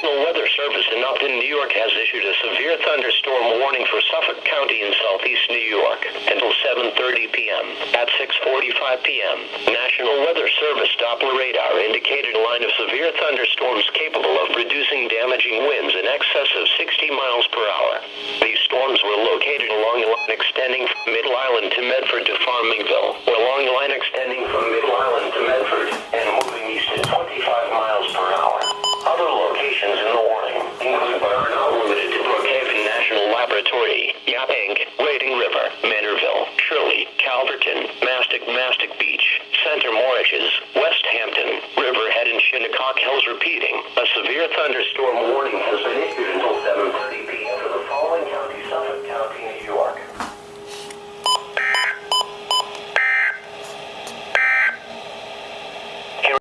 National Weather Service in Upton, New York has issued a severe thunderstorm warning for Suffolk County in southeast New York until 7:30 p.m. At 6:45 p.m., National Weather Service Doppler radar indicated a line of severe thunderstorms capable of producing damaging winds in excess of 60 miles per hour. These storms were located along the line extending from Middle Island to Medford to Farmingville, or along the line extending from Middle Island to Medford and moving east at 25 miles per hour. Other locations in the warning include but are not limited to Brookhaven National Laboratory, Yaphank, Wading River, Manorville, Shirley, Calverton, Mastic Beach, Center Moriches, West Hampton, Riverhead, and Shinnecock Hills. Repeating, a severe thunderstorm warning has been issued until 7:30